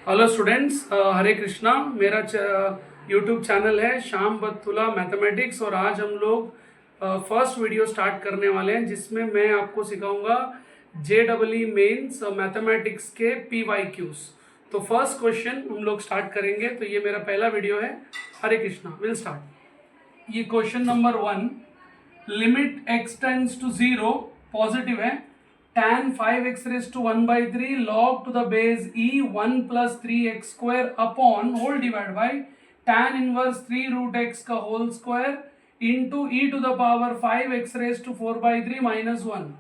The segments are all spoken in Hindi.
हेलो स्टूडेंट्स, हरे कृष्णा। मेरा यूट्यूब चैनल है श्याम बत्तुला मैथमेटिक्स और आज हम लोग फर्स्ट वीडियो स्टार्ट करने वाले हैं जिसमें मैं आपको सिखाऊंगा JEE मेंस मैथमेटिक्स के PYQs। तो फर्स्ट क्वेश्चन हम लोग स्टार्ट करेंगे। तो ये मेरा पहला वीडियो है। Hare Krishna, will start. ये question number 1, limit x tends to 0 positive है, tan 5x raised to 1 by 3 log to the base e 1 plus 3x square upon whole divided by tan inverse 3 root x का whole square into e to the power 5x raised to 4 by 3 minus 1।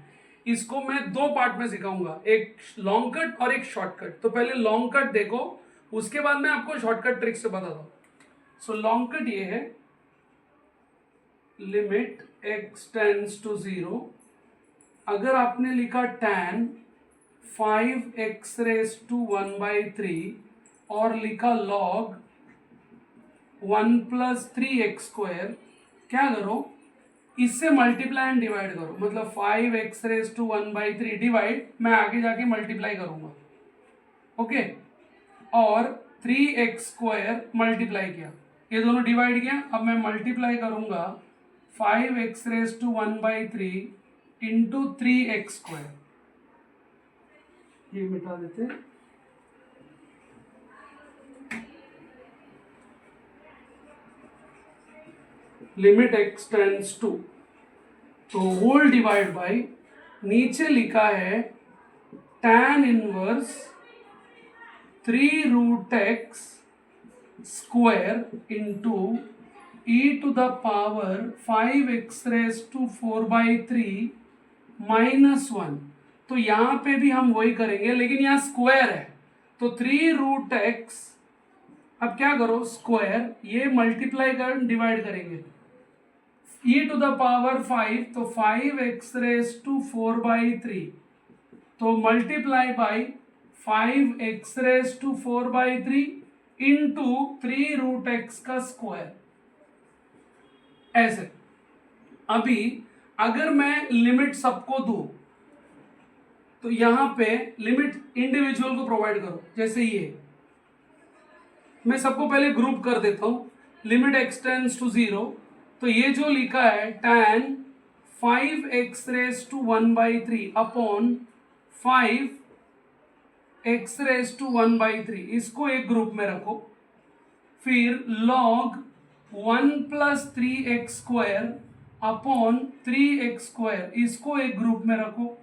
इसको मैं दो पार्ट में सिखाऊंगा, एक लॉन्ग कट और एक शॉर्टकट। तो पहले लॉन्ग कट देखो, उसके बाद मैं आपको शॉर्टकट ट्रिक से बताता हूं। सो लॉन्ग कट ये है, लिमिट x टेंड्स टू 0, अगर आपने लिखा tan 5x raise to 1 by 3 और लिखा log 1 प्लस 3x स्क्वायर, क्या करो, इससे मल्टीप्लाई एंड डिवाइड करो। मतलब 5x raise to 1 by 3 divide, मैं आगे जाके मल्टीप्लाई करूंगा, ओके। और 3x स्क्वायर मल्टीप्लाई किया, ये दोनों डिवाइड किया। अब मैं मल्टीप्लाई करूंगा 5x raise to 1 by 3 into 3x square, ये मिटा देते हैं। लिमिट x टेंड्स टू, तो होल डिवाइड बाय, नीचे लिखा है tan inverse 3 root x square into e to the power 5x raise to 4 by 3 minus 1। तो यहां पे भी हम वही करेंगे, लेकिन यहां स्क्वायर है तो 3 रूट एक्स, अब क्या करो स्क्वायर, ये मल्टीप्लाई कर डिवाइड करेंगे, e टू द पावर 5, तो 5x रेज टू 4 बाई 3, तो multiply by 5x raise to 4 by 3 into 3 root x का स्क्वायर, ऐसे। अभी अगर मैं लिमिट सबको दूं तो यहां पे लिमिट इंडिविजुअल को प्रोवाइड करो। जैसे ये मैं सबको पहले ग्रुप कर देता हूं, लिमिट x टेंड्स टू 0, तो ये जो लिखा है tan 5x raise to 1 by 3 upon 5x raise to 1 by 3, इसको एक ग्रुप में रखो। फिर log 1 plus 3x square upon 3x square, इसको एक ग्रुप में रखो।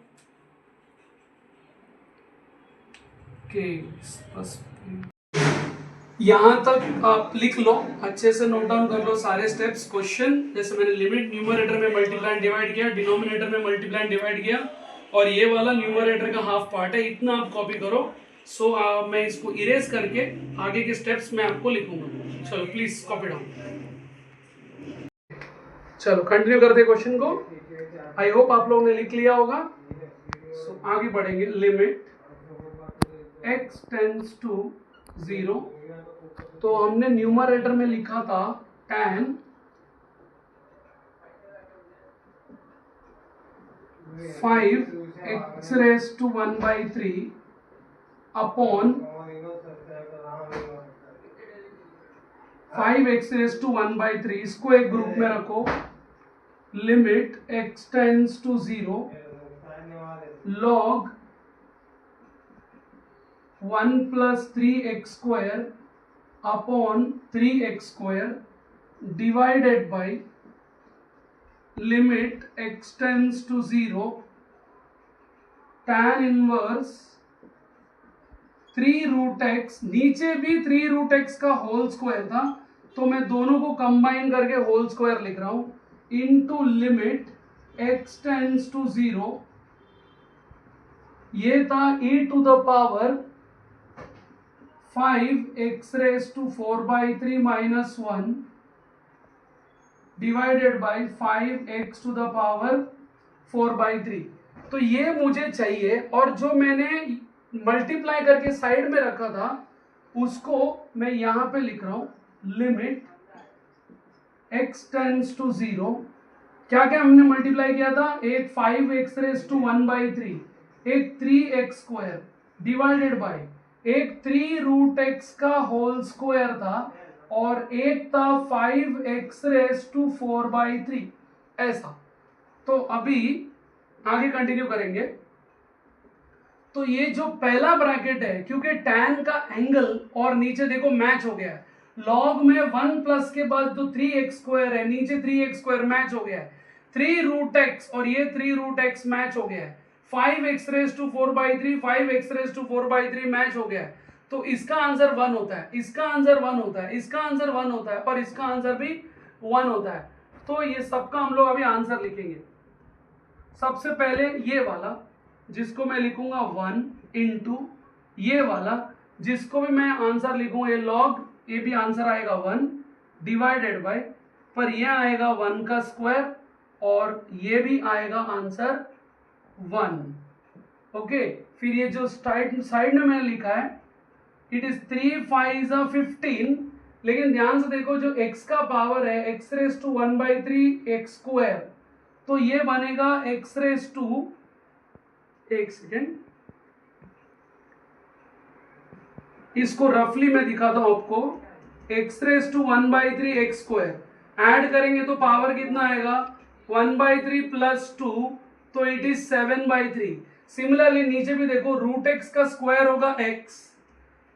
यहां तक आप लिख लो, अच्छे से नोट डाउन कर लो सारे स्टेप्स। क्वेश्चन जैसे मैंने लिमिट न्यूमरेटर में मल्टीप्लाई डिवाइड किया, डिनोमिनेटर में मल्टीप्लाई डिवाइड किया, और ये वाला न्यूमरेटर का हाफ पार्ट है, इतना आप कॉपी करो। सो मैं इसको इरेज करके आगे के स्टेप्स मैं आपको लिखूंगा। चलो प्लीज कॉपी डाउन। चलो कंटिन्यू करते क्वेश्चन को। आई होप आप लोगों ने लिख लिया होगा। सो आगे बढ़ेंगे। लिमिट x टेंड्स टू 0, तो हमने न्यूमरेटर में लिखा था tan 5x raise to 1 by 3 upon 5x raise to 1 by 3, इसको एक ग्रुप में रखो। Limit x tends to 0 log 1 plus 3x square upon 3x square divided by limit x tends to 0 tan inverse 3 root x, नीचे भी 3 रूट x का होल स्क्वायर था तो मैं दोनों को कंबाइन करके होल स्क्वायर लिख रहा हूं, into limit x tends to 0, ये था e to the power 5x raise to 4 by 3 minus 1 divided by 5x to the power 4 by 3। तो ये मुझे चाहिए, और जो मैंने मल्टीप्लाई करके साइड में रखा था उसको मैं यहां पे लिख रहा हूं। लिमिट x टेंड्स टू 0, क्या क्या हमने मल्टीप्लाई किया था, एक 5x रेज टू 1 बाई 3, एक 3x स्क्वायर डिवाइडेड बाई एक 3 रूट एक्स का होल स्क्वायर था और एक था 5x⁴/3 ऐसा। तो अभी आगे कंटिन्यू करेंगे। तो ये जो पहला ब्रैकेट है, क्योंकि tan का एंगल और नीचे देखो मैच हो गया है, लॉग में 1 प्लस के बाद जो 3x² है, नीचे 3x² मैच हो गया है, 3 रूट एक्स और ये 3 रूट एक्स मैच हो गया है, 5x⁴/3 5x⁴/3 मैच हो गया है। तो इसका आंसर 1 होता है, इसका आंसर 1 होता है, इसका आंसर 1 होता है और इसका आंसर भी 1 होता है। तो ये सबका हम लोग अभी आंसर लिखेंगे। सबसे पहले ये वाला जिसको मैं लिखूंगा 1 इंटू ये वाला जिसको भी मैं आंसर लिखूंगा ये लॉग, ये भी आंसर आएगा 1 डिवाइडेड बाय, पर ये आएगा 1 का स्क्वायर और ये भी आएगा आंसर 1। ओके, फिर ये जो साइड में मैंने लिखा है इट इज 3 5 15, लेकिन ध्यान से देखो जो x का पावर है x⁻⁴ x², तो ये बनेगा x⁻, एक सेकेंड, इसको रफली मैं दिखाता हूं आपको, x⁻⁴ x², ऐड करेंगे तो पावर कितना आएगा 1/3 + 2, तो इट इज 7/3। सिमिलरली नीचे भी देखो रूट एक्स का स्क्वायर होगा x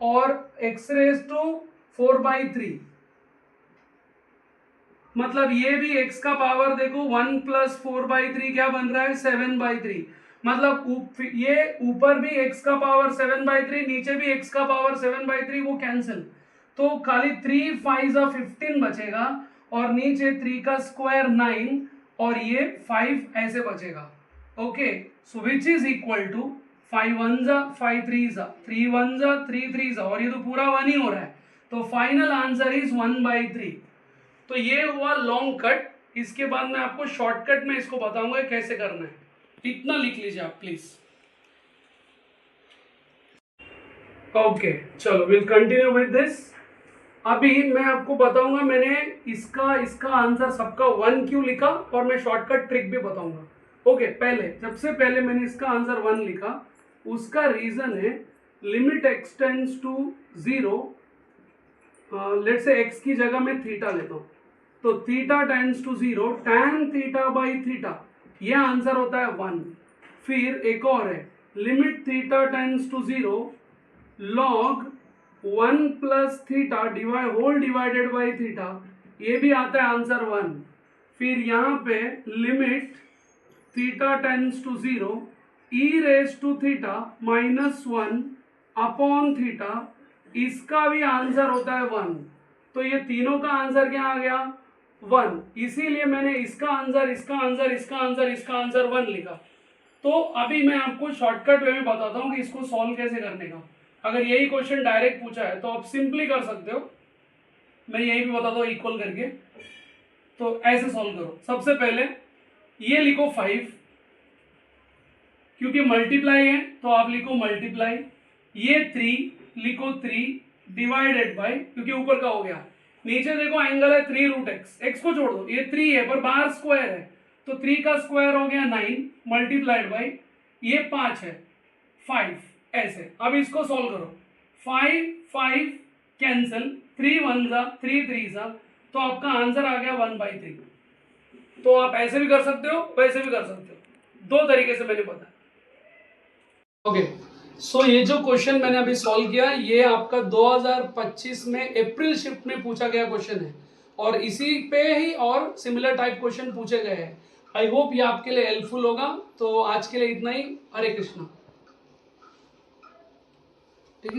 और x⁴/3, मतलब ये भी x का पावर देखो 1 + 4/3 क्या बन रहा है 7/3, मतलब ये ऊपर भी x का पावर 7/3, नीचे भी x का पावर 7/3, वो कैंसिल, तो खाली 3 5 15 बचेगा और नीचे 3 का स्क्वायर 9 और ये 5 ऐसे बचेगा। Okay, so which is equal to 5 1 5 3 3 1 3 3 और ये तो पूरा 1 ही हो रहा है, तो फाइनल आंसर इज 1/3। तो ये हुआ लॉन्ग कट। इसके बाद मैं आपको शॉर्टकट में इसको बताऊंगा कैसे करना है, इतना लिख लीजिए आप प्लीज। ओके, चलो विल कंटिन्यू विद दिस। अभी मैं आपको बताऊंगा मैंने इसका आंसर सबका 1 क्यों लिखा और मैं शॉर्टकट ट्रिक भी बताऊंगा। ओके, पहले सबसे पहले मैंने इसका आंसर 1 लिखा, उसका रीजन है limit x tends to 0, let say x की जगह मैं थीटा लेता हूं, तो थीटा टेंड्स टू 0 tan θ/θ, यह आंसर होता है 1। फिर एक और है limit theta tends to 0 log 1 + θ whole divided by theta, ये भी आता है आंसर 1। फिर यहाँ पे limit theta tends to 0 e⁻θ -1 upon theta, इसका भी आंसर होता है 1। तो ये तीनों का आंसर क्या आ गया 1, इसीलिए मैंने इसका आंसर 1 लिखा। तो अभी मैं आपको शॉर्टकट वे में बताता हूँ कि इसको सॉल्व कैसे करने का। अगर यही क्वेश्चन डायरेक्ट पूछा है तो आप सिंपली कर सकते हो, मैं यही भी बताता हूँ इक्वल करके, तो ऐसे सॉल्व करो। सबसे पहले ये लिखो 5, क्योंकि मल्टीप्लाई है तो आप लिखो मल्टीप्लाई, ये 3 लिखो 3 डिवाइडेड बाय, क्योंकि ऊपर का हो गया, नीचे देखो एंगल है 3 रूट एक्स, एक्स को छोड़ दो, ये 3 है पर बाहर स्क्वायर है, तो 3 का स्क्वायर हो गया 9 मल्टीप्लाइड बाय ये 5 है 5 ऐसे। अब इसको सॉल्व करो, 5 5 कैंसिल, 3 1 3 3 तो आपका आंसर आ गया 1/3। तो आप ऐसे भी कर सकते हो, वैसे भी कर सकते हो, दो तरीके से मैंने बताया। ओके, सो ये जो क्वेश्चन मैंने अभी सॉल्व किया ये आपका 2025 में अप्रैल शिफ्ट में पूछा गया क्वेश्चन है और इसी पे ही और सिमिलर टाइप क्वेश्चन पूछे गए हैं। आई होप ये आपके लिए हेल्पफुल होगा। तो आज के लिए इतना ही। हरे कृष्णा।